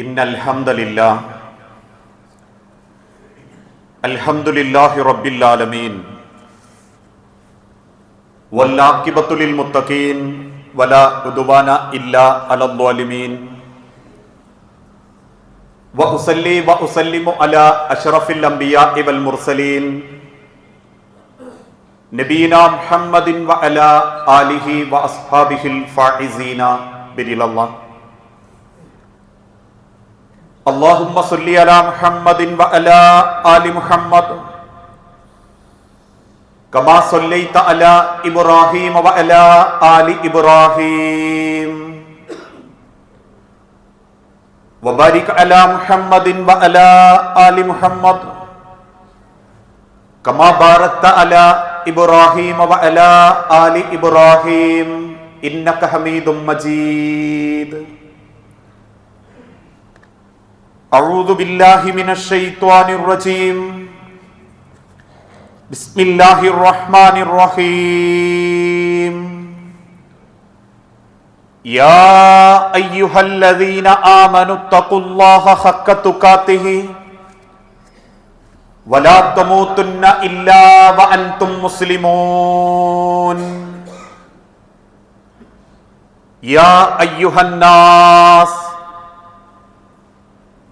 ഇന്നൽ ഹംദലില്ലാഹ് അൽഹംദുലില്ലാഹി റബ്ബിൽ ആലമീൻ വല്ലാഖിബത്തു ലിൽ മുത്തഖീൻ വലാ ഉദ്വാന ഇല്ലാ അലൽ ളാലിമീൻ വഉസല്ലി വഉസല്ലിമു അലാ അഷ്റഫിൽ അംബിയാഇ വൽ മുർസലീൻ നബീനാ മുഹമ്മദിൻ വഅലാ ആലിഹി വഅസ്ഹാബിഹിൽ ഫായിസീന ബിരില്ലല്ലാഹ്. അല്ലാഹുമ്മ സ്വല്ലി അലാ മുഹമ്മദിൻ വഅലാ ആലി മുഹമ്മദ് കമാ സ്വല്ലൈത അലാ ഇബ്രാഹീം വഅലാ ആലി ഇബ്രാഹീം വബാരിക് അലാ മുഹമ്മദിൻ വഅലാ ആലി മുഹമ്മദ് കമാ ബാരക്ത അലാ ഇബ്രാഹീം വഅലാ ആലി ഇബ്രാഹീം ഇന്നക ഹമീദും മജീദ്. അഊദു ബില്ലാഹി മിനശ് ശൈത്വാനിർ റജീം. ബിസ്മില്ലാഹിർ റഹ്മാനിർ റഹീം. യാ അയ്യുഹല്ലദീന ആമനുത്തഖുല്ലാഹ ഹഖ്ക തുഖാതിഹി വലാ തമൂതുന്ന ഇല്ലാ വഅൻതും മുസ്ലിമൂൻ. യാ അയ്യുഹന്നാസ്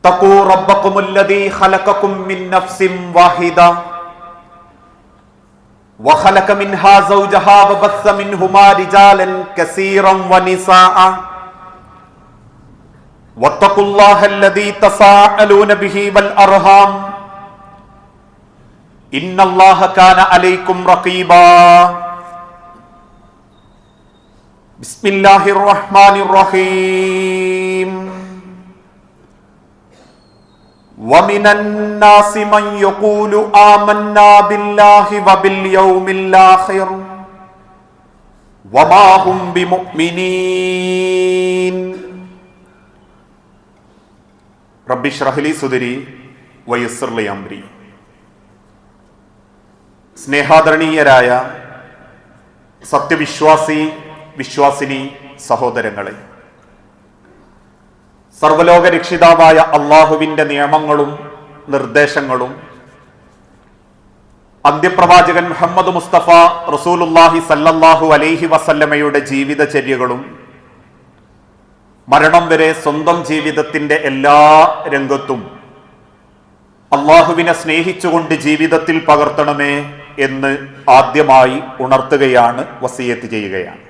തഖൂ റബ്ബകുമുല്ലദീ ഖലഖകും മിൻ നഫ്സിൻ വാഹിദ വഖലഖ മിൻഹാ സൗജഹാ വബസ്സ മിൻഹുമാ റിജാലൻ കസീറൻ വനിസാഅ വത്തഖുല്ലാഹല്ലദീ തസാഅലൂന ബിഹി വൽ അർഹാം ഇന്നല്ലാഹ കാന അലൈക്കും റഖീബാ. ബിസ്മില്ലാഹിർ റഹ്മാനിർ റഹീം. വമിനൻ നാസി മൻ യഖൂലു ആമന്നാ ബില്ലാഹി വബിൽ യൗമിൽ ആഖിർ വമാ ഹും ബിമുഅ്മിനീൻ. റബ്ബി ഇശ്റഹ് ലി സദ്രി വയസ്സിർ ലി അംരി. സ്നേഹാദരണീയരായ സത്യവിശ്വാസി വിശ്വാസിനി സഹോദരങ്ങളെ, സർവലോക രക്ഷിതാവായ അള്ളാഹുവിന്റെ നിയമങ്ങളും നിർദ്ദേശങ്ങളും അന്ത്യപ്രവാചകൻ മുഹമ്മദ് മുസ്തഫ റസൂലുള്ളാഹി സല്ലല്ലാഹു അലൈഹി വസല്ലമയുടെ ജീവിതചര്യകളും മരണം വരെ സ്വന്തം ജീവിതത്തിന്റെ എല്ലാ രംഗത്തും അള്ളാഹുവിനെ സ്നേഹിച്ചുകൊണ്ട് ജീവിതത്തിൽ പകർത്തണമേ എന്ന് ആദ്യമായി ഉണർത്തുകയാണ്, വസിയത്ത് ചെയ്യുകയാണ്.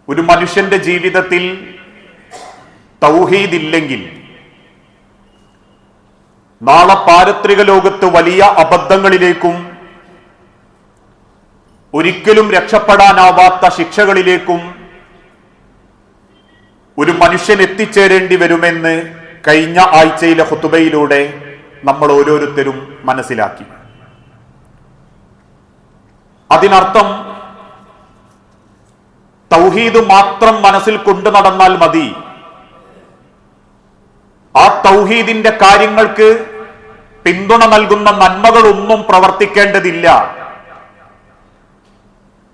ഒരു മനുഷ്യന്റെ ജീവിതത്തിൽ തൗഹീദ് ഇല്ലെങ്കിൽ നാളെ പാരത്രിക ലോകത്ത് വലിയ അബദ്ധങ്ങളിലേക്കും ഒരിക്കലും രക്ഷപ്പെടാനാവാത്ത ശിക്ഷകളിലേക്കും ഒരു മനുഷ്യൻ എത്തിച്ചേരേണ്ടി വരുമെന്ന് കഴിഞ്ഞ ആഴ്ചയിലെ ഖുതുബയിലൂടെ നമ്മൾ ഓരോരുത്തരും മനസ്സിലാക്കി. അതിനർത്ഥം തൗഹീദ് മാത്രം മനസ്സിൽ കൊണ്ടു നടന്നാൽ മതി, ആ തൗഹീദിന്റെ കാര്യങ്ങൾക്ക് പിന്തുണ നൽകുന്ന നന്മകളൊന്നും പ്രവർത്തിക്കേണ്ടതില്ല.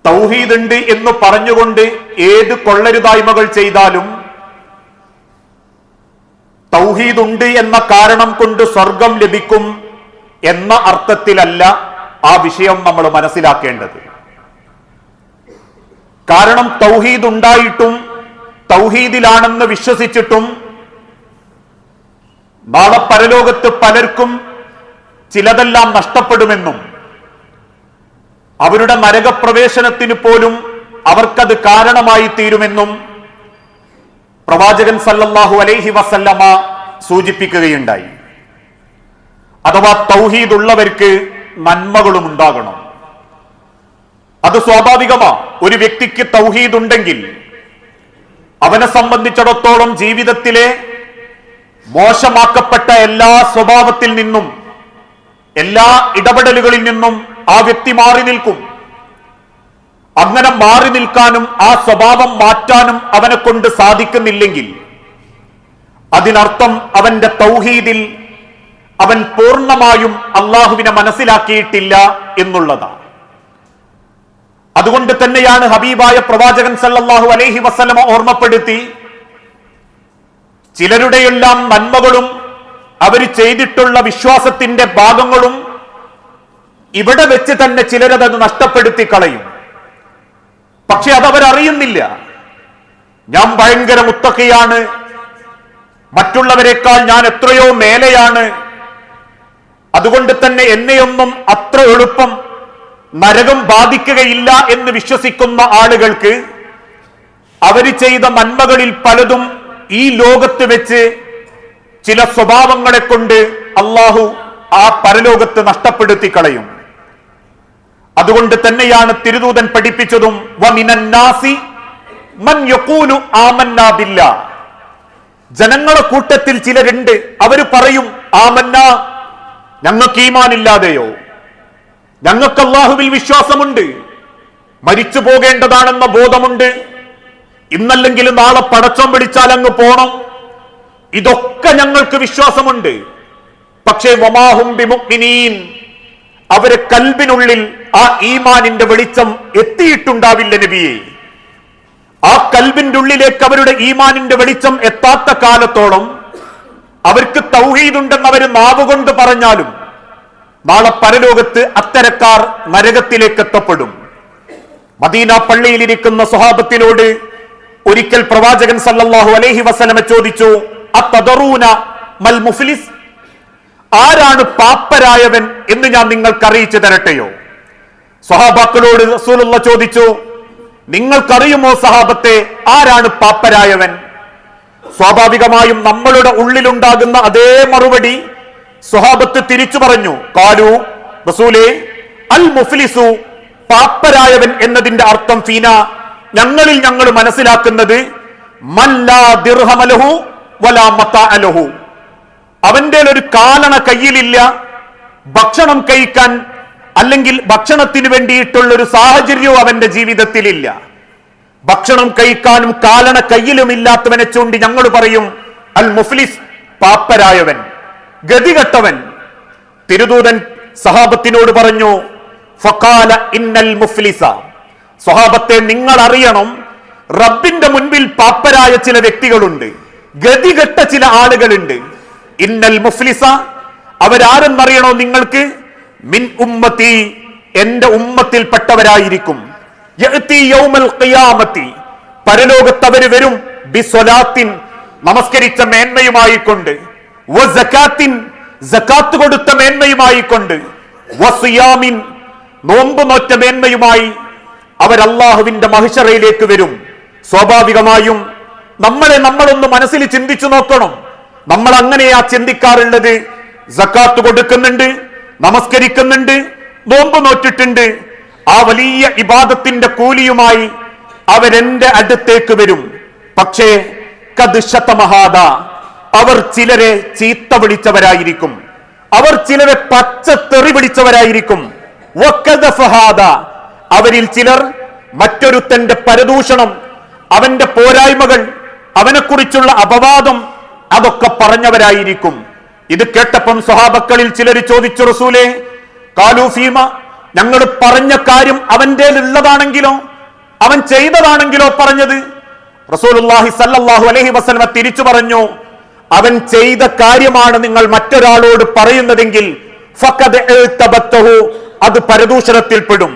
തൗഹീദ് ഉണ്ട് എന്ന് പറഞ്ഞുകൊണ്ട് ഏത് കൊള്ളരുതായ്മകൾ ചെയ്താലും തൗഹീദ് ഉണ്ട് എന്ന കാരണം കൊണ്ട് സ്വർഗം ലഭിക്കും എന്ന അർത്ഥത്തിലല്ല ആ വിഷയം നമ്മൾ മനസ്സിലാക്കേണ്ടത്. കാരണം തൗഹീദ് ഉണ്ടായിട്ടും തൗഹീദിലാണെന്ന് വിശ്വസിച്ചിട്ടും നാളെ പരലോകത്ത് പലർക്കും ചിലതെല്ലാം നഷ്ടപ്പെടുമെന്നും അവരുടെ നരകപ്രവേശനത്തിന് പോലും അവർക്കത് കാരണമായി തീരുമെന്നും പ്രവാചകൻ സല്ലല്ലാഹു അലൈഹി വസല്ലമ സൂചിപ്പിക്കുകയുണ്ടായി. അഥവാ തൗഹീദ് ഉള്ളവർക്ക് നന്മകളും ഉണ്ടാകണം. അത് സ്വാഭാവികമാണ്. ഒരു വ്യക്തിക്ക് തൗഹീദ് ഉണ്ടെങ്കിൽ അവനെ സംബന്ധിച്ചിടത്തോളം ജീവിതത്തിലെ മോശമാക്കപ്പെട്ട എല്ലാ സ്വഭാവത്തിൽ നിന്നും എല്ലാ ഇടപെടലുകളിൽ നിന്നും ആ വ്യക്തി മാറി നിൽക്കും. അങ്ങനെ മാറി നിൽക്കാനും ആ സ്വഭാവം മാറ്റാനും അവനെ കൊണ്ട് സാധിക്കുന്നില്ലെങ്കിൽ അതിനർത്ഥം അവന്റെ തൗഹീദിൽ അവൻ പൂർണ്ണമായും അള്ളാഹുവിനെ മനസ്സിലാക്കിയിട്ടില്ല എന്നുള്ളതാണ്. അതുകൊണ്ട് തന്നെയാണ് ഹബീബായ പ്രവാചകൻ സല്ലല്ലാഹു അലൈഹി വസല്ലമ ഓർമ്മപ്പെടുത്തി, ചിലരുടെയെല്ലാം നന്മകളും അവർ ചെയ്തിട്ടുള്ള വിശ്വാസത്തിന്റെ ഭാഗങ്ങളും ഇവിടെ വെച്ച് തന്നെ ചിലരത് നഷ്ടപ്പെടുത്തി കളയും. പക്ഷെ അതവരറിയുന്നില്ല. ഞാൻ ഭയങ്കര മുത്തഖിയാണ്, മറ്റുള്ളവരെക്കാൾ ഞാൻ എത്രയോ മേലെയാണ്, അതുകൊണ്ട് തന്നെ എന്നെയൊന്നും അത്ര എളുപ്പം നരകം ബാധിക്കുകയില്ല എന്ന് വിശ്വസിക്കുന്ന ആളുകൾക്ക് അവർ ചെയ്ത നന്മകളിൽ പലതും ഈ ലോകത്ത് വെച്ച് ചില സ്വഭാവങ്ങളെ കൊണ്ട് അള്ളാഹു ആ പരലോകത്ത് നഷ്ടപ്പെടുത്തി കളയും. അതുകൊണ്ട് തന്നെയാണ് തിരുദൂതൻ പഠിപ്പിച്ചതും വമിനന്നാസി മൻ യഖൂലു ആമന്നാ ബില്ലാഹ്. ജനങ്ങളുടെ കൂട്ടത്തിൽ ചിലരുണ്ട്, അവര് പറയും ആമന്ന, ഞങ്ങൾക്ക് ഈമാനില്ലാതെയോ, ഞങ്ങൾക്ക് അല്ലാഹുവിൽ വിശ്വാസമുണ്ട്, മരിച്ചു പോകേണ്ടതാണെന്ന ബോധമുണ്ട്, ഇന്നല്ലെങ്കിൽ നാളെ പടച്ചോൻ പിടിച്ചാൽ അങ്ങ് പോണം, ഇതൊക്കെ ഞങ്ങൾക്ക് വിശ്വാസമുണ്ട്. പക്ഷേ വമാഹും ബിമുഅ്മിനീൻ, അവരെ കൽബിനുള്ളിൽ ആ ഈമാനിന്റെ വെളിച്ചം എത്തിയിട്ടുണ്ടാവില്ല നബിയെ. ആ കൽബിന്റെ ഉള്ളിലേക്ക് അവരുടെ ഈമാനിന്റെ വെളിച്ചം എത്താത്ത കാലത്തോളം അവർക്ക് തൗഹീദുണ്ടെന്ന് അവർ നാവുകൊണ്ട് പറഞ്ഞാലും നാളെ പരലോകത്ത് അത്തരക്കാർ നരകത്തിലേക്ക് എത്തപ്പെടും. മദീന പള്ളിയിലിരിക്കുന്ന സ്വഹാബത്തിനോട് ഒരിക്കൽ പ്രവാചകൻ സല്ലല്ലാഹു അലൈഹി വസല്ലമ ചോദിച്ചു, അത്തദറൂന മൽ മുഫ്ലിസ്, ആരാണ് പാപ്പരായവൻ എന്ന് ഞാൻ നിങ്ങൾക്ക് അറിയിച്ചു തരട്ടെയോ? സ്വഹാബാക്കളോട് റസൂലുള്ളാഹി ചോദിച്ചു, നിങ്ങൾക്കറിയുമോ സഹാബത്തെ ആരാണ് പാപ്പരായവൻ? സ്വാഭാവികമായും നമ്മളുടെ ഉള്ളിലുണ്ടാകുന്ന അതേ മറുപടി സ്വഹാബത്ത് തിരിച്ചു പറഞ്ഞു. ഖാലു, റസൂലേ, അൽ മുഫ്ലിസു, പാപ്പരായവൻ എന്നതിന്റെ അർത്ഥം ഫീന, ഞങ്ങളിൽ ഞങ്ങൾ മനസ്സിലാക്കുന്നത് മല്ലാ ദിർഹമ ലഹു വലാ മതാഅ ലഹു, അവന്റെ ഒരു കാലണ കയ്യിലില്ല, ഭക്ഷണം കഴിക്കാൻ അല്ലെങ്കിൽ ഭക്ഷണത്തിന് വേണ്ടിയിട്ടുള്ള ഒരു സാഹചര്യവും അവന്റെ ജീവിതത്തിലില്ല. ഭക്ഷണം കഴിക്കാനും കാലണ കയ്യിലുമില്ലാത്തവനെ ചൂണ്ടി ഞങ്ങൾ പറയും അൽ മുഫ്ലിസ്, പാപ്പരായവൻ, ഗതികെട്ടവൻ. തിരുദൂതൻ സഹാബത്തിനോട് പറഞ്ഞു, ഫഖാല ഇന്നൽ മുഫ്ലിസ, സ്വഹാബത്തെ നിങ്ങൾ അറിയണം, റബ്ബിന്റെ മുൻപിൽ പാപ്പരായ ചില വ്യക്തികളുണ്ട്, ഗതികെട്ട ചില ആളുകളുണ്ട്. ഇന്നൽ മുഫ്ലിസ, അവരാരെന്നറിയണോ നിങ്ങൾക്ക്? മിൻ ഉമ്മത്തി, എന്റെ ഉമ്മത്തിൽപ്പെട്ടവരായിരിക്കും. യഅതി യൗമൽ ഖിയാമത്തി, പരലോകത്ത് അവർ വരും, ബിസ്വലാത്തിൻ, നമസ്കരിച്ച മേന്മയുമായിക്കൊണ്ട്, വസകാത്തിൻ, സകാത്ത് കൊടുത്ത മേന്മയുമായിക്കൊണ്ട്, വസിയാമിൻ, നോമ്പ് നോറ്റ മേന്മയുമായി അവർ അല്ലാഹുവിന്റെ മഹ്ശറയിലേക്ക് വരും. സ്വാഭാവികമായും നമ്മളൊന്ന് മനസ്സിൽ ചിന്തിച്ചു നോക്കണം. നമ്മൾ അങ്ങനെയാ ചിന്തിക്കാറുള്ളത്. സകാത്ത് കൊടുക്കുന്നുണ്ട്, നമസ്കരിക്കുന്നുണ്ട്, നോമ്പ് നോറ്റിട്ടുണ്ട്, ആ വലിയ ഇബാദത്തിന്റെ കൂലിയുമായി അവരെന്റെ അടുത്തേക്ക് വരും. പക്ഷേ ഖദ് ശതമഹാദ, അവർ ചിലരെ ചീത്ത വിളിച്ചവരായിരിക്കും, അവർ ചിലരെ പച്ചത്തെറി വിളിച്ചവരായിരിക്കും. വഖദഫഹാദ, അവരിൽ ചിലർ മറ്റൊരുത്തന്റെ പരദൂഷണം, അവന്റെ പോരായ്മകൾ, അവനെക്കുറിച്ചുള്ള അപവാദം, അതൊക്കെ പറഞ്ഞവരായിരിക്കും. ഇത് കേട്ടപ്പം സ്വഹാബക്കളിൽ ചിലർ ചോദിച്ചു, റസൂലേ, ഖാലൂ ഫീമ, ഞങ്ങൾ പറഞ്ഞ കാര്യം അവന്റെ ഉള്ളതാണെങ്കിലോ, അവൻ ചെയ്തതാണെങ്കിലോ പറഞ്ഞത്? റസൂലുള്ളാഹി സല്ലല്ലാഹു അലൈഹി വസല്ലമ തിരിച്ചു പറഞ്ഞു, അവൻ ചെയ്ത കാര്യമാണ് നിങ്ങൾ മറ്റൊരാളോട് പറയുന്നതെങ്കിൽ ഫഖദ് ഇഅ്തബത്തഹു, അത് പരദൂഷണത്തിൽപ്പെടും.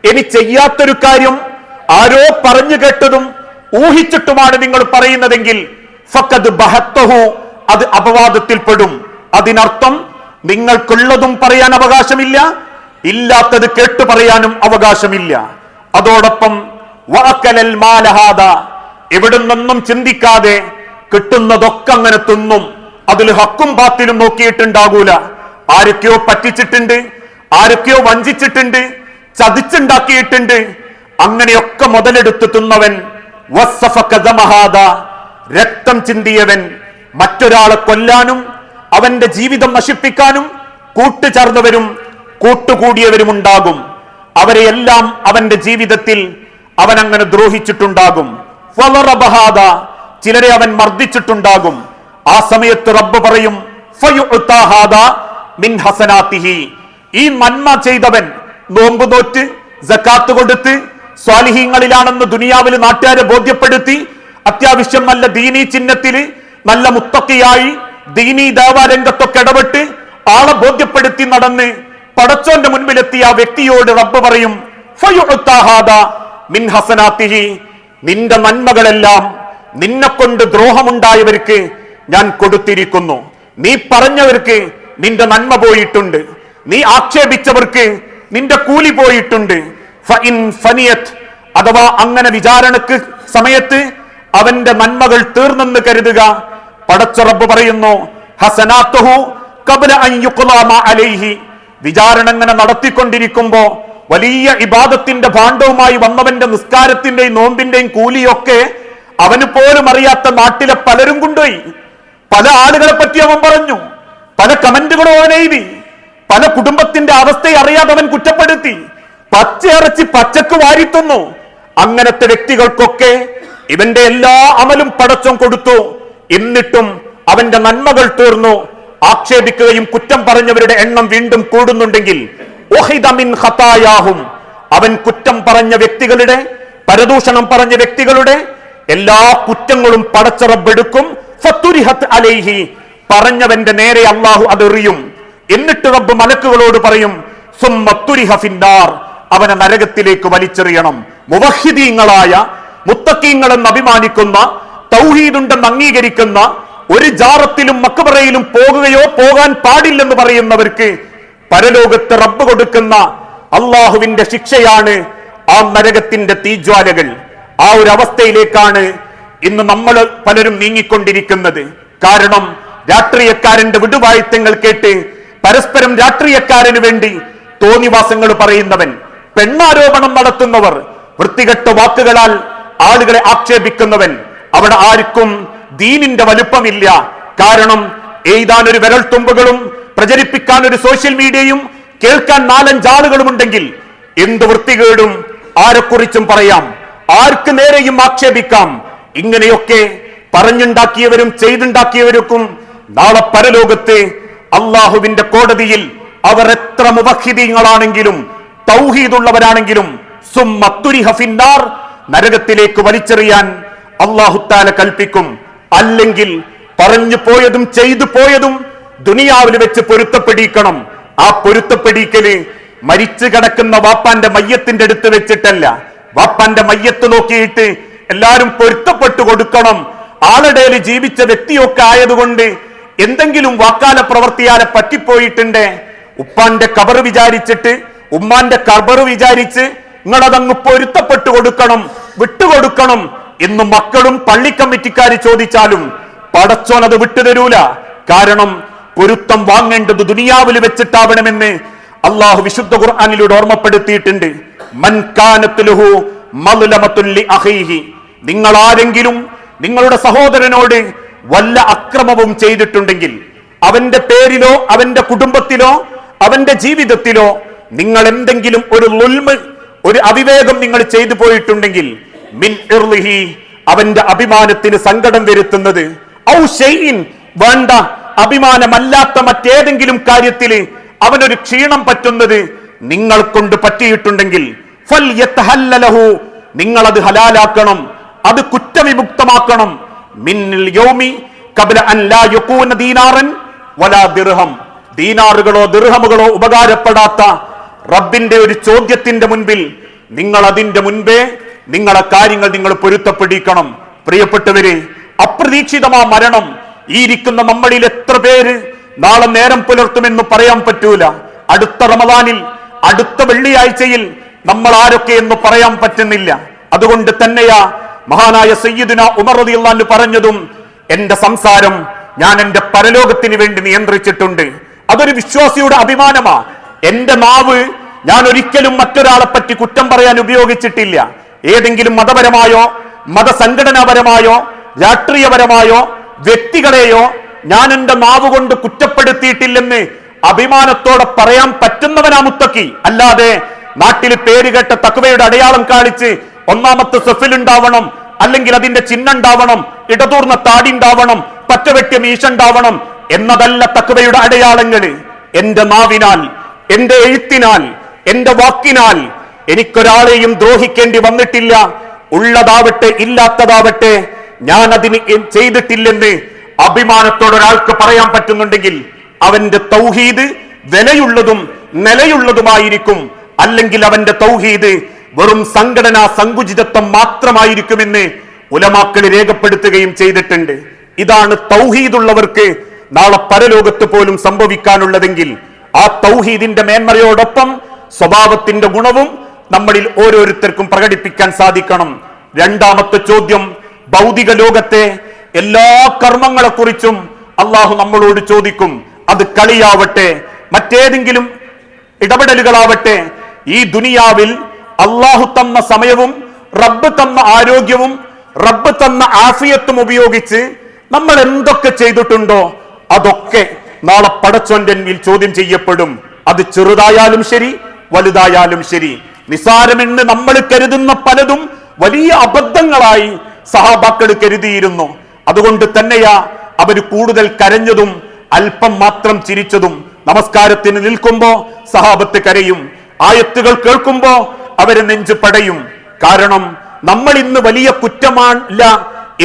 ഇനി ചെയ്യാത്തൊരു കാര്യം ആരോ പറഞ്ഞു കേട്ടതും ഊഹിച്ചിട്ടുമാണ് നിങ്ങൾ പറയുന്നതെങ്കിൽ ഫഖദ് ബഹത്തഹു, അത് അപവാദത്തിൽപ്പെടും. അതിനർത്ഥം നിങ്ങൾക്കുള്ളതും പറയാൻ അവകാശമില്ല, ഇല്ലാത്തത് കേട്ടു പറയാനും അവകാശമില്ല. അതോടൊപ്പം വഅക്കലൽ മാലഹാദ, എവിടുന്നൊന്നും ചിന്തിക്കാതെ കിട്ടുന്നതൊക്കെ അങ്ങനെ തിന്നും. അതിൽ ഹക്കും ബാത്തിലും നോക്കിയിട്ടുണ്ടാകൂല. ആരൊക്കെയോ പറ്റിച്ചിട്ടുണ്ട്, ആരൊക്കെയോ വഞ്ചിച്ചിട്ടുണ്ട്, ചതിച്ചുണ്ടാക്കിയിട്ടുണ്ട്. അങ്ങനെയൊക്കെ മുതലെടുത്ത് തിന്നവൻ. വസ്സഫക ദമഹാദ, രക്തം ചിന്തിയവൻ. മറ്റൊരാളെ കൊല്ലാനും അവന്റെ ജീവിതം നശിപ്പിക്കാനും കൂട്ടുചേർന്നവരും കൂട്ടുകൂടിയവരും ഉണ്ടാകും. അവരെയെല്ലാം അവന്റെ ജീവിതത്തിൽ അവൻ അങ്ങനെ ദ്രോഹിച്ചിട്ടുണ്ടാകും. ഫളറബഹാദ, ചിലരെ അവൻ മർദ്ദിച്ചിട്ടുണ്ടാകും. ആ സമയത്ത് റബ്ബ് പറയും, ഫയുഅതാഹാദ മിൻ ഹസനാതിഹി, ഈ നന്മ ചെയ്തവൻ, നോമ്പ് നോറ്റ് സകാത്ത് കൊടുത്ത് സ്വാലിഹീങ്ങളിലാണെന്ന് ദുനിയാവിൽ നാട്ടുകാരെ ബോധ്യപ്പെടുത്തി, അത്യാവശ്യം നല്ല ദീനീ ചിഹ്നത്തില് നല്ല മുത്തക്കിയായി ദീനീ ദേവാരംഗത്തൊക്കെ ഇടപെട്ട് ആളെ ബോധ്യപ്പെടുത്തി നടന്ന് പടച്ചോന്റെ മുൻപിലെത്തിയ ആ വ്യക്തിയോട് റബ്ബ് പറയും മിൻ ഹസനാത്തിഹി, നിന്റെ നന്മകളെല്ലാം നിന്നെ കൊണ്ട് ദ്രോഹമുണ്ടായവർക്ക് ഞാൻ കൊടുത്തിരിക്കുന്നു. നീ പറഞ്ഞവർക്ക് നിന്റെ നന്മ പോയിട്ടുണ്ട്, നീ ആക്ഷേപിച്ചവർക്ക് നിന്റെ കൂലി പോയിട്ടുണ്ട്. ഫഇൻ ഫനിയത്, അഥവാ അങ്ങനെ വിചാരണക്ക് സമയത്ത് അവന്റെ നന്മകൾ തീർന്നെന്ന് കരുതുക. പടച്ച റബ്ബ് പറയുന്നു ഹസനാത്തുഹു ഖബ്ല അൻ യുഖ്ളാ മാ അലൈഹി, വിചാരണ അങ്ങനെ നടത്തിക്കൊണ്ടിരിക്കുമ്പോ വലിയ ഇബാദത്തിന്റെ ഭാണ്ഡവുമായി വന്നവന്റെ നിസ്കാരത്തിന്റെയും നോമ്പിന്റെയും കൂലിയൊക്കെ അവന് പോലും അറിയാത്ത നാട്ടിലെ പലരും കൊണ്ടുപോയി. പല ആളുകളെ പറ്റി അവൻ പറഞ്ഞു, പല കമന്റുകളും അവൻ എഴുതി, പല കുടുംബത്തിന്റെ അവസ്ഥയെ അറിയാതെ അവൻ കുറ്റപ്പെടുത്തി, പച്ചയിറച്ചി പച്ചക്ക് വാരിത്തുന്നു. അങ്ങനത്തെ വ്യക്തികൾക്കൊക്കെ ഇവന്റെ എല്ലാ അമലും പടച്ചോൻ കൊടുത്തു. എന്നിട്ടും അവന്റെ നന്മകൾ തീർന്നു. ആക്ഷേപിക്കുകയും കുറ്റം പറഞ്ഞവരുടെ എണ്ണം വീണ്ടും കൂടുന്നുണ്ടെങ്കിൽ അവൻ കുറ്റം പറഞ്ഞ വ്യക്തികളുടെ, പരദൂഷണം പറഞ്ഞ വ്യക്തികളുടെ എല്ലാ കുറ്റങ്ങളും പടച്ച റബ്ബെടുക്കും. ഫതുരിഹത് അലൈഹി, പറഞ്ഞവന്റെ നേരെ അള്ളാഹു അതെറിയും. എന്നിട്ട് റബ്ബ് മലക്കുകളോട് പറയും സുമ്മ തുരിഹ ഫിന്നാർ, അവനെ നരകത്തിലേക്ക് വലിച്ചെറിയണം. മുവഹിദീങ്ങളായ, മുത്തക്കീങ്ങളെന്ന് അഭിമാനിക്കുന്ന, തൗഹീദുണ്ടെന്ന് അംഗീകരിക്കുന്ന, ഒരു ജാറത്തിലും മക്ബറയിലും പോകുകയോ പോകാൻ പാടില്ലെന്ന് പറയുന്നവർക്ക് പരലോകത്ത് റബ്ബ് കൊടുക്കുന്ന അള്ളാഹുവിന്റെ ശിക്ഷയാണ് ആ നരകത്തിന്റെ തീജ്വാലകൾ. ആ ഒരു അവസ്ഥയിലേക്കാണ് ഇന്ന് നമ്മൾ പലരും നീങ്ങിക്കൊണ്ടിരിക്കുന്നത്. കാരണം രാഷ്ട്രീയക്കാരന്റെ വിടുവായുത്തങ്ങൾ കേട്ട് പരസ്പരം രാഷ്ട്രീയക്കാരന് വേണ്ടി തോന്നിവാസങ്ങൾ പറയുന്നവൻ, പെണ്ണാരോപണം നടത്തുന്നവർ, വൃത്തികെട്ട വാക്കുകളാൽ ആളുകളെ ആക്ഷേപിക്കുന്നവൻ, അവിടെ ആർക്കും ദീനിന്റെ വലുപ്പമില്ല. കാരണം എഴുതാൻ ഒരു വിരൽ തുമ്പുകളും പ്രചരിപ്പിക്കാൻ ഒരു സോഷ്യൽ മീഡിയയും കേൾക്കാൻ 4-5 ആളുകളും ഉണ്ടെങ്കിൽ എന്ത് വൃത്തികേടും ആരെക്കുറിച്ചും പറയാം, ആർക്ക് നേരെയും ആക്ഷേപിക്കാം. ഇങ്ങനെയൊക്കെ പറഞ്ഞുണ്ടാക്കിയവരും ചെയ്തുണ്ടാക്കിയവർക്കും നാളെ പരലോകത്ത് അള്ളാഹുവിന്റെ കോടതിയിൽ അവർ എത്ര മുവഹിദീങ്ങളാണെങ്കിലും തൗഹീദുള്ളവരാണെങ്കിലും സുമ്മത്തുരിഹ ഫിന്നാർ, നരകത്തിലേക്ക് വലിച്ചെറിയാൻ അല്ലാഹു തആല കൽപ്പിക്കും. അല്ലെങ്കിൽ പറഞ്ഞു പോയതും ചെയ്തു പോയതും ദുനിയാവിൽ വെച്ച് പൊരുത്തപ്പെടിക്കണം. ആ പൊരുത്തപ്പെടിക്കല് മരിച്ചു കിടക്കുന്ന വാപ്പാന്റെ മയ്യത്തിന്റെ അടുത്ത് വെച്ചിട്ടല്ല. വാപ്പാന്റെ മയ്യത്ത് നോക്കിയിട്ട് എല്ലാരും പൊരുത്തപ്പെട്ടു കൊടുക്കണം. ആളുടേൽ ജീവിച്ച വ്യക്തിയൊക്കെ ആയതുകൊണ്ട് എന്തെങ്കിലും വാക്കാല പ്രവർത്തിയാലെ പറ്റിപ്പോയിട്ടുണ്ട്. ഉപ്പാന്റെ കബറ് വിചാരിച്ചിട്ട്, ഉമ്മാന്റെ കബറ് വിചാരിച്ച് നിങ്ങളതങ്ങ് പൊരുത്തപ്പെട്ടു കൊടുക്കണം, വിട്ടുകൊടുക്കണം എന്ന് മക്കളും പള്ളി കമ്മിറ്റിക്കാർ ചോദിച്ചാലും പടച്ചോൻ അത് വിട്ടുതരൂല. കാരണം പൊരുത്തം വാങ്ങേണ്ടത് ദുനിയാവിൽ വെച്ചിട്ടാവണമെന്ന് അള്ളാഹു വിശുദ്ധ ഖുർആനിലൂടെ ഓർമ്മപ്പെടുത്തിയിട്ടുണ്ട്. മൻ കാനത് ലഹു മദ്ലമത്തുൻ ലി അഖീഹി, നിങ്ങൾ ആരെങ്കിലും നിങ്ങളുടെ സഹോദരനോട് വല്ല അക്രമവും ചെയ്തിട്ടുണ്ടെങ്കിൽ, അവന്റെ പേരിലോ അവന്റെ കുടുംബത്തിലോ അവന്റെ ജീവിതത്തിലോ നിങ്ങൾ എന്തെങ്കിലും ഒരു ളുൽമ്, ഒരു അവിവേകം നിങ്ങൾ ചെയ്തു പോയിട്ടുണ്ടെങ്കിൽ, മിൻ ഇർളിഹി, അവന്റെ അഭിമാനത്തിന് സങ്കടം വരുത്തുന്നത്, ഔ ഷൈഇൻ, വേണ്ട അഭിമാനമല്ലാത്ത മറ്റേതെങ്കിലും കാര്യത്തിൽ അവനൊരു ക്ഷീണം പറ്റുന്നത് നിങ്ങൾ കൊണ്ട് പറ്റിയിട്ടുണ്ടെങ്കിൽ ഫൽയതഹല്ലലഹു, നിങ്ങൾ അത് ഹലാലാക്കണം, അത് കുറ്റവിമുക്തമാക്കണം. മിന്നൽ യൗമി ഖബ്ല അൻ ലാ യകൂന ദീനാറൻ വലാ ദിർഹം, ദീനാറുകളോ ദിർഹമുകളോ ഉപകാരപ്പെടാത്ത റബ്ബിന്റെ ഒരു ചോദ്യത്തിന്റെ മുൻപിൽ നിങ്ങൾ അതിന്റെ മുൻപേ നിങ്ങളെ കാര്യങ്ങൾ നിങ്ങൾ പൊരുത്തപ്പെടിക്കണം. പ്രിയപ്പെട്ടവരെ, അപ്രതീക്ഷിതമാ മരണം. ഈ ഇരിക്കുന്ന നമ്മളിൽ എത്ര പേര് നാളെ നേരം പുലർത്തുമെന്ന് പറയാൻ പറ്റൂല. അടുത്ത റമദാനിൽ, അടുത്ത വെള്ളിയാഴ്ചയിൽ നമ്മൾ ആരൊക്കെ എന്ന് പറയാൻ പറ്റുന്നില്ല. അതുകൊണ്ട് തന്നെയാ മഹാനായ സയ്യിദുന ഉമർ റളിയല്ലാഹു അൻഹു പറഞ്ഞതും, എന്റെ സംസാരം ഞാൻ എന്റെ പരലോകത്തിന് വേണ്ടി നിയന്ത്രിച്ചിട്ടുണ്ട്. അതൊരു വിശ്വാസിയുടെ അഭിമാനമാ. എന്റെ നാവ് ഞാൻ ഒരിക്കലും മറ്റൊരാളെ പറ്റി കുറ്റം പറയാൻ ഉപയോഗിച്ചിട്ടില്ല. ഏതെങ്കിലും മതപരമായോ മതസംഘടനാപരമായോ രാഷ്ട്രീയപരമായോ വ്യക്തികളെയോ ഞാൻ എന്റെ നാവ് കൊണ്ട് കുറ്റപ്പെടുത്തിയിട്ടില്ലെന്ന് അഭിമാനത്തോടെ പറയാൻ പറ്റുന്നവനാ മുത്തക്കി. അല്ലാതെ നാട്ടിൽ പേരുകെട്ട തഖ്വയുടെ അടയാളം കാണിച്ച് ഒന്നാമത്തെ സഫിൽ ഉണ്ടാവണം, അല്ലെങ്കിൽ അതിന്റെ ചിഹ്നം ഉണ്ടാവണം, ഇടതൂർന്ന താടി ഉണ്ടാവണം, പറ്റവെട്ടിയ മീശ ഉണ്ടാവണം എന്നതല്ല തഖ്വയുടെ അടയാളങ്ങള്. എന്റെ നാവിനാൽ, എന്റെ എഴുത്തിനാൽ, എന്റെ വാക്കിനാൽ എനിക്കൊരാളെയും ദ്രോഹിക്കേണ്ടി വന്നിട്ടില്ല. ഉള്ളതാവട്ടെ ഇല്ലാത്തതാവട്ടെ ഞാൻ അതിന് ചെയ്തിട്ടില്ലെന്ന് അഭിമാനത്തോടെ ഒരാൾക്ക് പറയാൻ പറ്റുന്നുണ്ടെങ്കിൽ അവന്റെ തൗഹീദ് വിലയുള്ളതും നിലയുള്ളതുമായിരിക്കും. അല്ലെങ്കിൽ അവന്റെ തൗഹീദ് വെറും സംഘടനാ സങ്കുചിതത്വം മാത്രമായിരിക്കുമെന്ന് ഉലമാക്കൾ രേഖപ്പെടുത്തുകയും ചെയ്തിട്ടുണ്ട്. ഇതാണ് തൗഹീദുള്ളവർക്ക് നാളെ പരലോകത്ത് പോലും സംഭവിക്കാനുള്ളതെങ്കിൽ ആ തൗഹീദിന്റെ മേന്മയോടൊപ്പം സ്വഭാവത്തിന്റെ ഗുണവും നമ്മളിൽ ഓരോരുത്തർക്കും പ്രകടിപ്പിക്കാൻ സാധിക്കണം. രണ്ടാമത്തെ ചോദ്യം, ഭൗതിക ലോകത്തെ എല്ലാ കർമ്മങ്ങളെക്കുറിച്ചും അള്ളാഹു നമ്മളോട് ചോദിക്കും. അത് കളിയാവട്ടെ, മറ്റേതെങ്കിലും ഇടപെടലുകളാവട്ടെ, ഈ ദുനിയാവിൽ അള്ളാഹു തന്ന സമയവും റബ്ബ് തന്ന ആരോഗ്യവും റബ്ബ് തന്ന ആഫിയത്തും ഉപയോഗിച്ച് നമ്മൾ എന്തൊക്കെ ചെയ്തിട്ടുണ്ടോ അതൊക്കെ നാളെ പടച്ചോന്റെ മുന്നിൽ ചോദ്യം ചെയ്യപ്പെടും. അത് ചെറുതായാലും ശരി, വലുതായാലും ശരി. നിസാരമെന്ന് നമ്മൾ കരുതുന്ന പലതും വലിയ അബദ്ധങ്ങളായി സഹാബാക്കൾ കരുതിയിരുന്നു. അതുകൊണ്ട് തന്നെയാ അവർ കൂടുതൽ കരഞ്ഞതും അല്പം മാത്രം ചിരിച്ചതും. നമസ്കാരത്തിന് നിൽക്കുമ്പോ സഹാബത്ത് കരയും, ആയത്തുകൾ കേൾക്കുമ്പോ അവരെ നെഞ്ചു പടയും. കാരണം നമ്മൾ ഇന്ന് വലിയ കുറ്റമല്ല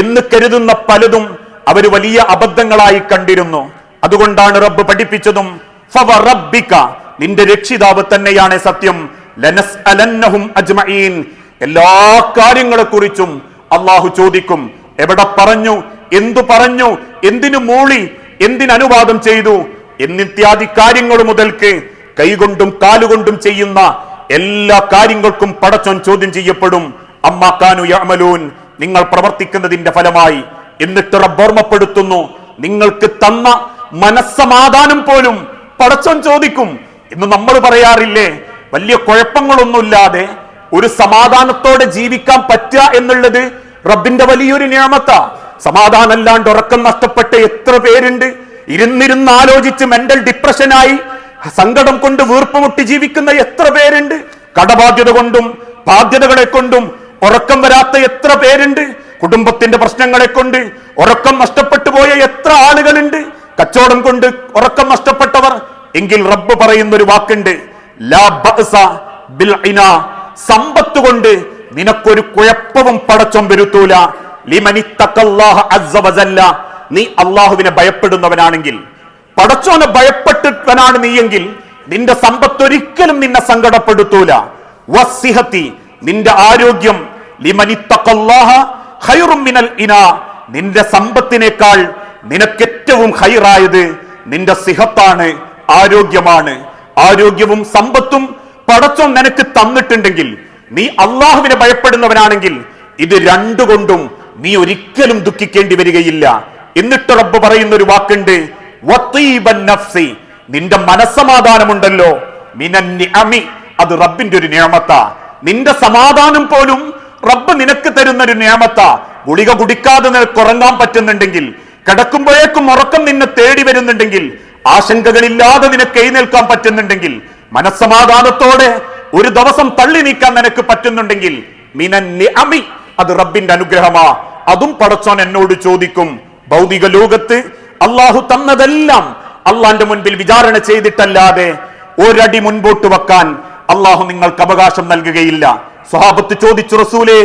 എന്ന് കരുതുന്ന പലതും അവർ വലിയ അബദ്ധങ്ങളായി കണ്ടിരുന്നു. അതുകൊണ്ടാണ് റബ്ബ് പഠിപ്പിച്ചതും ഫവറബ്ബിക, നിന്റെ രക്ഷിതാവ് തന്നെയാണ് സത്യം, ലനസ്അലന്നഹും അജ്മഈൻ, എല്ലാ കാര്യങ്ങളെ കുറിച്ചും അള്ളാഹു ചോദിക്കും. എവിടെ പറഞ്ഞു, എന്തു പറഞ്ഞു, എന്തിനു മൂളി, എന്തിനനുവാദം ചെയ്തു എന്നിത്യാദി കാര്യങ്ങൾ മുതൽക്ക് കൈകൊണ്ടും കാലുകൊണ്ടും ചെയ്യുന്ന എല്ലാ കാര്യങ്ങൾക്കും പടച്ചോൻ ചോദ്യം ചെയ്യപ്പെടും. അമ്മാ കാനു യഅമലൂൻ, നിങ്ങൾ പ്രവർത്തിക്കുന്നതിന്റെ ഫലമായി. എന്നിട്ട് റബ്ബ് ഓർമ്മപ്പെടുത്തുന്നു, നിങ്ങൾക്ക് തന്ന മനസ്സമാധാനം പോലും പടച്ചോൻ ചോദിക്കും. ഇന്ന് നമ്മൾ പറയാറില്ലേ, വലിയ കുഴപ്പങ്ങളൊന്നുമില്ലാതെ ഒരു സമാധാനത്തോടെ ജീവിക്കാൻ പറ്റുക എന്നുള്ളത് റബ്ബിന്റെ വലിയൊരു നിഅമത്താ. സമാധാനമല്ലാണ്ട് ഉറക്കം നഷ്ടപ്പെട്ട എത്ര പേരുണ്ട്, ഇരുന്നിരുന്ന് ആലോചിച്ച് മെന്റൽ ഡിപ്രഷനായി സങ്കടം കൊണ്ട് വീർപ്പുമുട്ടി ജീവിക്കുന്ന എത്ര പേരുണ്ട്, കടബാധ്യത കൊണ്ടും ബാധ്യതകളെ കൊണ്ടും ഉറക്കം വരാത്ത എത്ര പേരുണ്ട്, കുടുംബത്തിന്റെ പ്രശ്നങ്ങളെ കൊണ്ട് ഉറക്കം നഷ്ടപ്പെട്ടു പോയ എത്ര ആളുകളുണ്ട്, കച്ചവടം കൊണ്ട് ഉറക്കം നഷ്ടപ്പെട്ടവർ. എങ്കിൽ റബ്ബ് പറയുന്ന ഒരു വാക്കുണ്ട്, ലാ ബഅസ ബിൽ ഇനാ, സമ്പത്ത് കൊണ്ട് നിനക്കൊരു കുഴപ്പവും പടച്ചോൻ വരുത്തൂല. ലിമനിത്തഖല്ലാഹ അസ്സ വജല്ല, നീ അള്ളാഹുവിനെ ഭയപ്പെടുന്നവനാണെങ്കിൽ, പടച്ചോനെ ഭയപ്പെട്ടവനാണ് നീയെങ്കിൽ നിന്റെ സമ്പത്ത് ഒരിക്കലും നിന്നെ സങ്കടപ്പെടുത്തൂല. വസ്സിഹത്തി, നിന്റെ ആരോഗ്യം, ലിമനിത്തഖല്ലാഹ ഖൈറും മിനൽ ഇനാ, നിന്റെ സമ്പത്തിനേക്കാൾ നിനക്ക് ഏറ്റവും ഖൈറായത് നിന്റെ സിഹത്താണ്, ആരോഗ്യമാണ്. ആരോഗ്യവും സമ്പത്തും പടച്ചോൻ നിനക്ക് തന്നിട്ടുണ്ടെങ്കിൽ, നീ അള്ളാഹുവിനെ ഭയപ്പെടുന്നവനാണെങ്കിൽ ഇത് രണ്ടുകൊണ്ടും നീ ഒരിക്കലും ദുഃഖിക്കേണ്ടി വരികയില്ല. എന്നിട്ട് റബ്ബ് പറയുന്ന ഒരു വാക്കുണ്ട്, വതീബൻ നഫ്സി, നിന്റെ മനസ്സമാധാനമുണ്ടല്ലോ, മിനൻ നിഅമി, അത് റബ്ബിന്റെ ഒരു നിഅമത്താ. നിന്റെ സമാധാനം പോലും റബ്ബ് നിനക്ക് തരുന്ന ഒരു നിഅമത്താ. ഗുളിക കുടിക്കാതെ നിനക്ക് ഉറങ്ങാൻ പറ്റുന്നുണ്ടെങ്കിൽ, കിടക്കുമ്പോഴേക്കും ഉറക്കം നിന്നെ തേടി വരുന്നുണ്ടെങ്കിൽ, ആശങ്കകളില്ലാതെ നിനക്ക് എഴുന്നേൽക്കാൻ പറ്റുന്നുണ്ടെങ്കിൽ, മനസ്സമാധാനത്തോടെ ഒരു ദിവസം തള്ളി നീക്കാൻ നിനക്ക് പറ്റുന്നുണ്ടെങ്കിൽ, മിനൻ നിഅമി, അത് റബ്ബിന്റെ അനുഗ്രഹമാ. അതും പടച്ചോൻ എന്നോട് ചോദിക്കും. ഭൗതിക ലോകത്ത് അള്ളാഹു തന്നതെല്ലാം അള്ളാന്റെ മുൻപിൽ വിചാരണ ചെയ്തിട്ടല്ലാതെ ഒരടി മുൻപോട്ട് വെക്കാൻ അള്ളാഹു നിങ്ങൾക്ക് അവകാശം നൽകുകയില്ല. സ്വഹാബത്ത് ചോദിച്ചു, റസൂലേ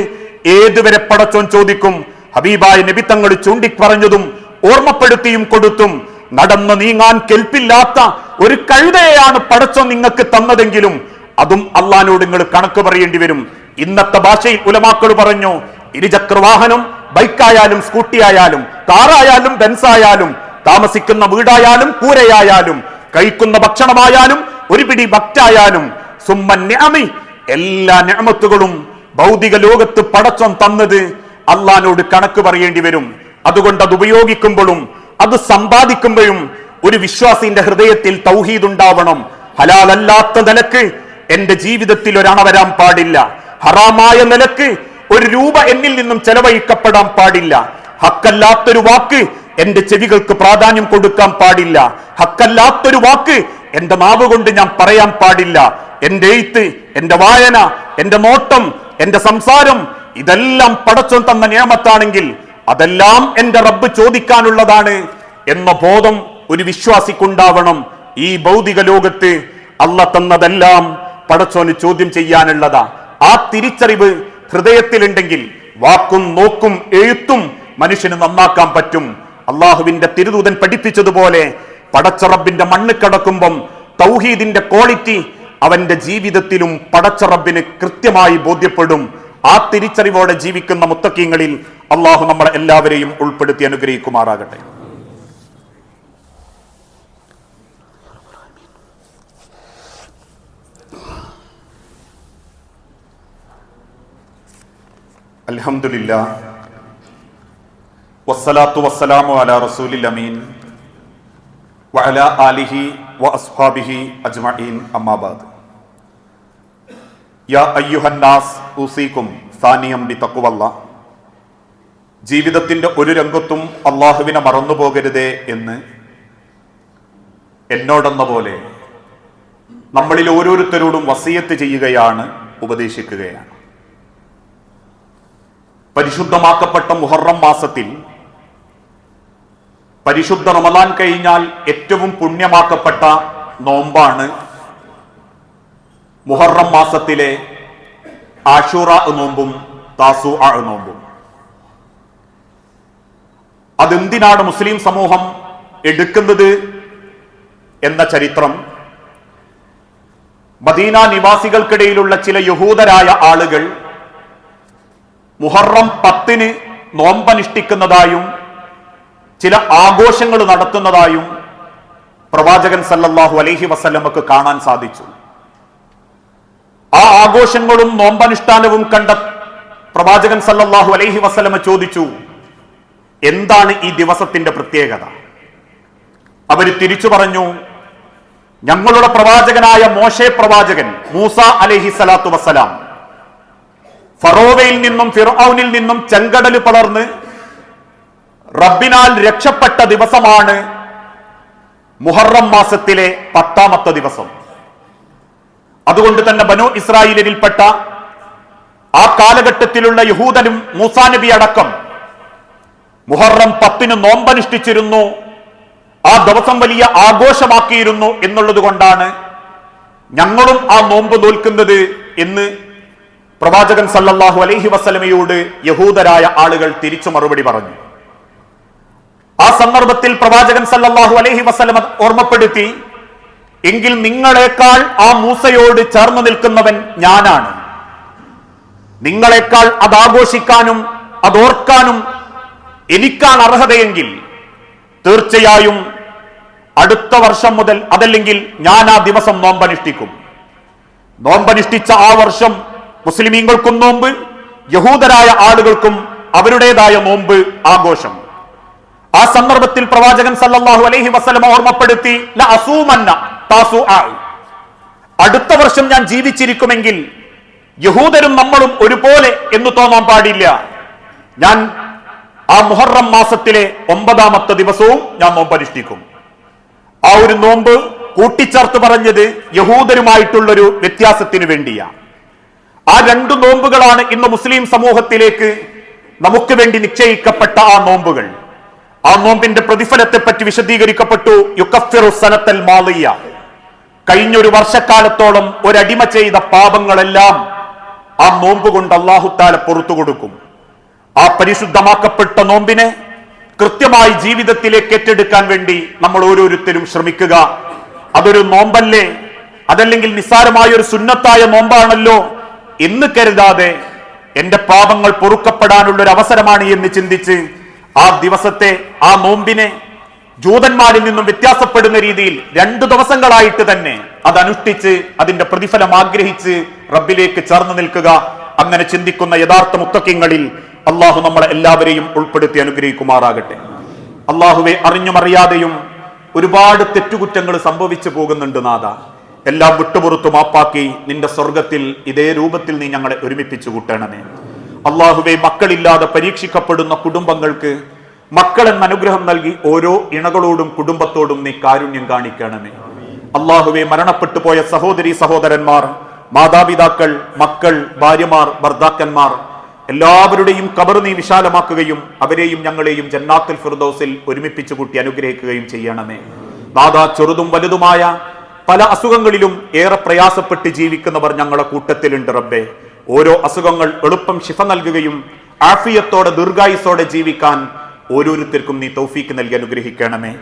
ഏതുവരെ പടച്ചോൻ ചോദിക്കും? ഹബീബായ നബി തങ്ങൾ ചൂണ്ടിപ്പറഞ്ഞതും ഓർമ്മപ്പെടുത്തിയും കൊടുത്തും, നടന്നു നീങ്ങാൻ കെൽപ്പില്ലാത്ത ഒരു കഴുതയെയാണ് പടച്ചോൻ നിങ്ങൾക്ക് തന്നതെങ്കിലും അതും അള്ളാഹിനോട് നിങ്ങൾ കണക്ക് പറയേണ്ടി വരും. ഇന്നത്തെ ഭാഷയിൽ ഉലമാക്കൾ പറഞ്ഞു, ഇരുചക്രവാഹനം, ബൈക്കായാലും സ്കൂട്ടി ആയാലും കാറായാലും ബെൻസായാലും, താമസിക്കുന്ന വീടായാലും കൂരയായാലും, കഴിക്കുന്ന ഭക്ഷണമായാലും ഒരു പിടി ഭക്റ്റായാലും, സുമ്മൻ നിഅമി, എല്ലാ നിഅമത്തുകളും ഭൗതിക ലോകത്ത് പടച്ചോൻ തന്നത് അള്ളാഹിനോട് കണക്ക് പറയേണ്ടി വരും. അതുകൊണ്ട് അത് ഉപയോഗിക്കുമ്പോഴും അത് സമ്പാദിക്കുമ്പോഴും ഒരു വിശ്വാസിന്റെ ഹൃദയത്തിൽ തൗഹീദ് ഉണ്ടാവണം. ഹലാലല്ലാത്ത നിലക്ക് എന്റെ ജീവിതത്തിൽ ഒരണ വരാൻ പാടില്ല. ഹറാമായ നിലക്ക് ഒരു രൂപ എന്നിൽ നിന്നും ചെലവഴിക്കപ്പെടാൻ പാടില്ല. ഹക്കല്ലാത്തൊരു വാക്ക് എന്റെ ചെവികൾക്ക് പ്രാധാന്യം കൊടുക്കാൻ പാടില്ല. ഹക്കല്ലാത്തൊരു വാക്ക് എന്റെ നാവ് കൊണ്ട് ഞാൻ പറയാൻ പാടില്ല. എന്റെ എഴുത്ത്, എന്റെ വായന, എന്റെ നോട്ടം, എന്റെ സംസാരം, ഇതെല്ലാം പടച്ചോൻ തന്ന നിയമത്താണെങ്കിൽ അതെല്ലാം എന്റെ റബ്ബ് ചോദിക്കാനുള്ളതാണ് എന്ന ബോധം ഒരു വിശ്വാസിക്കുണ്ടാവണം. ഈ ഭൗതിക ലോകത്ത് അള്ള തന്നതെല്ലാം പടച്ചോന് ചോദ്യം ചെയ്യാനുള്ളതാ. ആ തിരിച്ചറിവ് ഹൃദയത്തിലുണ്ടെങ്കിൽ വാക്കും നോക്കും എഴുത്തും മനുഷ്യന് നന്നാക്കാൻ പറ്റും. അള്ളാഹുവിന്റെ തിരുദൂതൻ പഠിപ്പിച്ചതുപോലെ പടച്ച റബ്ബിന്റെ മണ്ണ് കടക്കുമ്പം തൗഹീദിന്റെ ക്വാളിറ്റി അവന്റെ ജീവിതത്തിലും പടച്ച റബ്ബിന് കൃത്യമായി ബോധ്യപ്പെടും. ആ തിരിച്ചറിവോടെ ജീവിക്കുന്ന മുത്തഖീങ്ങളിൽ അള്ളാഹു നമ്മളെ എല്ലാവരെയും ഉൾപ്പെടുത്തി അനുഗ്രഹിക്കുമാറാകട്ടെ. അൽഹംദുലില്ലാഹ് വസ്സലാത്തു വസ്സലാമു അലാ റസൂലിൽ അമീൻ വഅലാ ആലിഹി വഅസ്ഹാബിഹി അജ്മഈൻ അമ്മാ ബഅദ്. യാ അയ്യുഹന്നാസ് ഊസീകും സാനിയം ബിതഖ്വല്ലാഹ്. ജീവിതത്തിന്റെ ഒരു രംഗത്തും അള്ളാഹുവിനെ മറന്നുപോകരുതേ എന്ന് എന്നോടെന്ന പോലെ നമ്മളിൽ ഓരോരുത്തരോടും വസിയത്ത് ചെയ്യുകയാണ്, ഉപദേശിക്കുകയാണ്. പരിശുദ്ധമാക്കപ്പെട്ട മുഹറം മാസത്തിൽ പരിശുദ്ധ റമദാൻ കഴിഞ്ഞാൽ ഏറ്റവും പുണ്യമാക്കപ്പെട്ട നോമ്പാണ് മുഹറം മാസത്തിലെ ആശൂറ നോമ്പും താസൂഅ നോമ്പും. അതെന്തിനാണ് മുസ്ലിം സമൂഹം എടുക്കുന്നത് എന്ന ചരിത്രം മദീന നിവാസികൾക്കിടയിലുള്ള ചില യഹൂദരായ ആളുകൾ മുഹറം 10 നോമ്പനുഷ്ഠിക്കുന്നതായും ചില ആഘോഷങ്ങൾ നടത്തുന്നതായും പ്രവാചകൻ സല്ലല്ലാഹു അലൈഹി വസല്ലമക്ക് കാണാൻ സാധിച്ചു. ആ ആഘോഷങ്ങളും നോമ്പനുഷ്ഠാനവും കണ്ട പ്രവാചകൻ സല്ലല്ലാഹു അലൈഹി വസല്ലമ ചോദിച്ചു, എന്താണ് ഈ ദിവസത്തിന്റെ പ്രത്യേകത? അവര് തിരിച്ചു പറഞ്ഞു, ഞങ്ങളുടെ പ്രവാചകനായ മോശെ പ്രവാചകൻ മൂസ അലൈഹി സ്വലാത്തു വസ്സലാം ഫറോവയിൽ നിന്നും ഫിർഔനിൽ നിന്നും ചെങ്കടൽ പടർന്ന് റബ്ബിനാൽ രക്ഷപ്പെട്ട ദിവസമാണ് മുഹറം മാസത്തിലെ 10ാമത്തെ ദിവസം. അതുകൊണ്ട് തന്നെ ബനൂ ഇസ്രായേലിൽപ്പെട്ട ആ കാലഘട്ടത്തിലുള്ള യഹൂദനും മൂസാ നബി അടക്കം മുഹറം 10 നോമ്പനുഷ്ഠിച്ചിരുന്നു. ആ ദിവസം വലിയ ആഘോഷമാക്കിയിരുന്നു എന്നുള്ളത് കൊണ്ടാണ് ഞങ്ങളും ആ നോമ്പ് നോൽക്കുന്നത് എന്ന് പ്രവാചകൻ സല്ലല്ലാഹു അലൈഹി വസല്ലമയോട് യഹൂദരായ ആളുകൾ തിരിച്ചു മറുപടി പറഞ്ഞു. ആ സന്ദർഭത്തിൽ പ്രവാചകൻ സല്ലല്ലാഹു അലൈഹി വസല്ലമ ഓർമ്മപ്പെടുത്തി, എങ്കിൽ നിങ്ങളെക്കാൾ ആ മൂസയോട് ചേർന്ന് നിൽക്കുന്നവൻ ഞാനാണ്. നിങ്ങളെക്കാൾ അതാഘോഷിക്കാനും അതോർക്കാനും എനിക്കാണ് അർഹതയെങ്കിൽ തീർച്ചയായും അടുത്ത വർഷം മുതൽ അതല്ലെങ്കിൽ ഞാൻ ആ ദിവസം നോമ്പനുഷ്ഠിക്കും. നോമ്പനുഷ്ഠിച്ച ആ വർഷം മുസ്ലിമീങ്ങൾക്കും നോമ്പ്, യഹൂദരായ ആളുകൾക്കും അവരുടേതായ നോമ്പ് ആഘോഷം. ആ സന്ദർഭത്തിൽ പ്രവാചകൻ സല്ലല്ലാഹു അലൈഹി വസല്ലം ഓർമ്മപ്പെടുത്തി, ല അസൂമന്ന താസുഅ, അടുത്ത വർഷം ഞാൻ ജീവിച്ചിരിക്കുമെങ്കിൽ യഹൂദരും നമ്മളും ഒരുപോലെ എന്ന് തോന്നാൻ പാടില്ല. ഞാൻ ആ മുഹറം മാസത്തിലെ 9ാമത്തെ ദിവസവും ഞാൻ നോമ്പനുഷ്ഠിക്കും. ആ ഒരു നോമ്പ് കൂട്ടിച്ചേർത്ത് പറഞ്ഞത് യഹൂദരുമായിട്ടുള്ളൊരു വ്യത്യാസത്തിന് വേണ്ടിയാണ്. ആ 2 നോമ്പുകളാണ് ഇന്ന് മുസ്ലിം സമൂഹത്തിലേക്ക് നമുക്ക് വേണ്ടി നിശ്ചയിക്കപ്പെട്ട ആ നോമ്പുകൾ. ആ നോമ്പിന്റെ പ്രതിഫലത്തെ പറ്റി വിശദീകരിക്കപ്പെട്ടു. യുകഫിറു സനത്തൽ മാളിയ, കഴിഞ്ഞൊരു വർഷക്കാലത്തോളം ഒരടിമ ചെയ്ത പാപങ്ങളെല്ലാം ആ നോമ്പ് കൊണ്ട് അല്ലാഹു തആല പുറത്തു കൊടുക്കും. ആ പരിശുദ്ധമാക്കപ്പെട്ട നോമ്പിനെ കൃത്യമായി ജീവിതത്തിലേക്ക് ഏറ്റെടുക്കാൻ വേണ്ടി നമ്മൾ ഓരോരുത്തരും ശ്രമിക്കുക. അതൊരു നോമ്പല്ലേ, അതല്ലെങ്കിൽ നിസ്സാരമായ ഒരു സുന്നത്തായ നോമ്പാണല്ലോ എന്ന് കരുതാതെ എന്റെ പാപങ്ങൾ പൊറുക്കപ്പെടാനുള്ള ഒരു അവസരമാണ് എന്ന് ചിന്തിച്ച് ആ ദിവസത്തെ, ആ നോമ്പിനെ ജൂതന്മാരിൽ നിന്നും വ്യത്യാസപ്പെടുന്ന രീതിയിൽ 2 ദിവസങ്ങളായിട്ട് തന്നെ അത് അനുഷ്ഠിച്ച് അതിന്റെ പ്രതിഫലം ആഗ്രഹിച്ച് റബ്ബിലേക്ക് ചേർന്ന് നിൽക്കുക. അങ്ങനെ ചിന്തിക്കുന്ന യഥാർത്ഥ മുത്തഖീങ്ങളിൽ അള്ളാഹു നമ്മളെ എല്ലാവരെയും ഉൾപ്പെടുത്തി അനുഗ്രഹിക്കുമാറാകട്ടെ. അള്ളാഹുവെ, അറിഞ്ഞുമറിയാതെയും ഒരുപാട് തെറ്റുകുറ്റങ്ങൾ സംഭവിച്ചു പോകുന്നുണ്ട് നാഥ. എല്ലാം വിട്ടുപുറത്തു മാപ്പാക്കി നിന്റെ സ്വർഗത്തിൽ ഇതേ രൂപത്തിൽ നീ ഞങ്ങളെ ഒരുമിപ്പിച്ചു കൂട്ടണമേ. അള്ളാഹുവെ, മക്കളില്ലാതെ പരീക്ഷിക്കപ്പെടുന്ന കുടുംബങ്ങൾക്ക് മക്കളെന്ന അനുഗ്രഹം നൽകി ഓരോ ഇണകളോടും കുടുംബത്തോടും നീ കാരുണ്യം കാണിക്കണമേ. അള്ളാഹുവെ, മരണപ്പെട്ടു പോയ സഹോദരി സഹോദരന്മാർ, മാതാപിതാക്കൾ, മക്കൾ, ഭാര്യമാർ, ഭർത്താക്കന്മാർ എല്ലാവരുടെയും ഖബർ നീ വിശാലമാക്കുകയും അവരെയും ഞങ്ങളെയും ജന്നാത്തുൽ ഫിർദൗസിൽ ഒരുമിപ്പിച്ചു കൂട്ടി അനുഗ്രഹിക്കുകയും ചെയ്യണമേ. നാഥാ, ചെറുതും വലുതുമായ പല അസുഖങ്ങളിലും ഏറെ പ്രയാസപ്പെട്ട് ജീവിക്കുന്നവർ ഞങ്ങളുടെ കൂട്ടത്തിലുണ്ട് റബ്ബേ. ഓരോ അസുഖങ്ങൾ എളുപ്പം ശിഫ നൽകുകയും ആഫിയത്തോടെ ദീർഘായുസോടെ ജീവിക്കാൻ ഓരോരുത്തർക്കും നീ തൗഫീക്ക് നൽകി അനുഗ്രഹിക്കണമേ.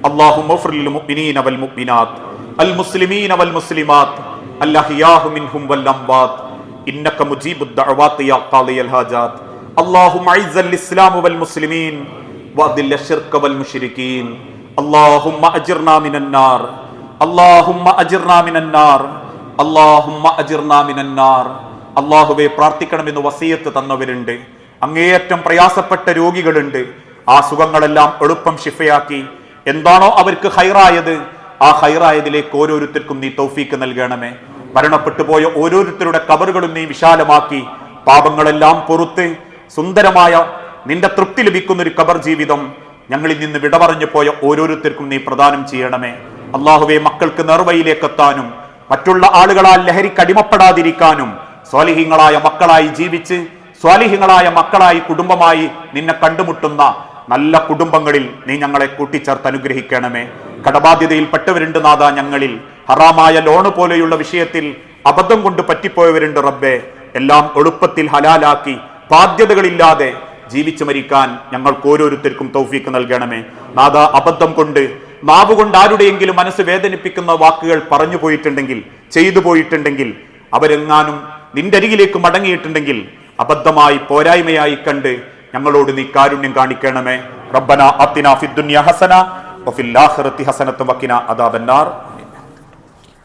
അല്ലാഹുമ്മ ഗ്ഫിർ ലിൽ മുഅ്മിനീന വൽ മുഅ്മിനാത്ത് അൽ മുസ്ലിമീന വൽ മുസ്ലിമാത്ത് അൽ അഹ്യാഹു മിൻഹും വൽ അംവാത്ത് ഇന്നക മുജീബുദ് ദഅവാതി യാ ഖാദിയൽ ഹാജാത്ത്. അല്ലാഹുമ്മ അഇസ്സൽ ഇസ്ലാമ വൽ മുസ്ലിമീൻ വഅദില്ല ശിർക വൽ മുശ്രികീൻ. അല്ലാഹുമ്മ അജിർനാ മിനൻ നാർ അല്ലാഹുമ്മ അജിർനാ മിനൻ നാർ അല്ലാഹുമ്മ അജിർനാ മിനൻ നാർ. അല്ലാഹുവേ, പ്രാർത്ഥിക്കണമെന്ന് വസിയത്ത് തന്നവരുണ്ട്. അങ്ങേയറ്റം പ്രയാസപ്പെട്ട രോഗികളുണ്ട്. ആ സുഖങ്ങളെല്ലാം എളുപ്പം ശിഫയാക്കി എന്താണോ അവർക്ക് ഹൈറായത് ആ ഹൈറായതിലേക്ക് ഓരോരുത്തർക്കും നീ തൗഫീക്ക് നൽകണമേ. മരണപ്പെട്ടു പോയ ഓരോരുത്തരുടെ കബറുകളും നീ വിശാലമാക്കി പാപങ്ങളെല്ലാം പൊറുത്ത് സുന്ദരമായ നിന്റെ തൃപ്തി ലഭിക്കുന്ന ഒരു കബർ ജീവിതം ഞങ്ങളിൽ നിന്ന് വിട പറഞ്ഞു പോയ ഓരോരുത്തർക്കും നീ പ്രദാനം ചെയ്യണമേ. അള്ളാഹുവെ, മക്കൾക്ക് നേർവഴിയിലേക്ക് എത്താനും മറ്റുള്ള ആളുകളാൽ ലഹരിക്ക് അടിമപ്പെടാതിരിക്കാനും സ്വാലിഹീങ്ങളായ മക്കളായി ജീവിച്ച് സ്വാലിഹീങ്ങളായ മക്കളായി കുടുംബമായി നിന്നെ കണ്ടുമുട്ടുന്ന നല്ല കുടുംബങ്ങളിൽ നീ ഞങ്ങളെ കൂട്ടിച്ചേർത്ത് അനുഗ്രഹിക്കണമേ. കടബാധ്യതയിൽപ്പെട്ടവരുണ്ട് നാഥ, ഞങ്ങളിൽ ഹറാമായ ലോണ് പോലെയുള്ള വിഷയത്തിൽ അബദ്ധം കൊണ്ട് പറ്റിപ്പോയവരുണ്ട് റബ്ബേ. എല്ലാം എളുപ്പത്തിൽ ഹലാലാക്കി ബാധ്യതകളില്ലാതെ ജീവിച്ചു മരിക്കാൻ ഞങ്ങൾക്ക് ഓരോരുത്തർക്കും തൗഫീക്ക് നൽകണമേ. നാഥ, അബദ്ധം കൊണ്ട് നാവുകൊണ്ട് ആരുടെയെങ്കിലും മനസ്സ് വേദനിപ്പിക്കുന്ന വാക്കുകൾ പറഞ്ഞു പോയിട്ടുണ്ടെങ്കിൽ, ചെയ്തു പോയിട്ടുണ്ടെങ്കിൽ, അവരെങ്ങാനും നിന്റെ അരികിലേക്ക് മടങ്ങിയിട്ടുണ്ടെങ്കിൽ അബദ്ധമായി പോരായ്മയായി കണ്ട് ഞങ്ങളോട് നീ കാരുണ്യം കാണിക്കണമേ. റബ്ബന ആതിനാ ഫിദ്ദുനിയ ഹസന വഫിൽ ആഖിറതി ഹസനത്തും വഖിനാ അദാബന്നാർ.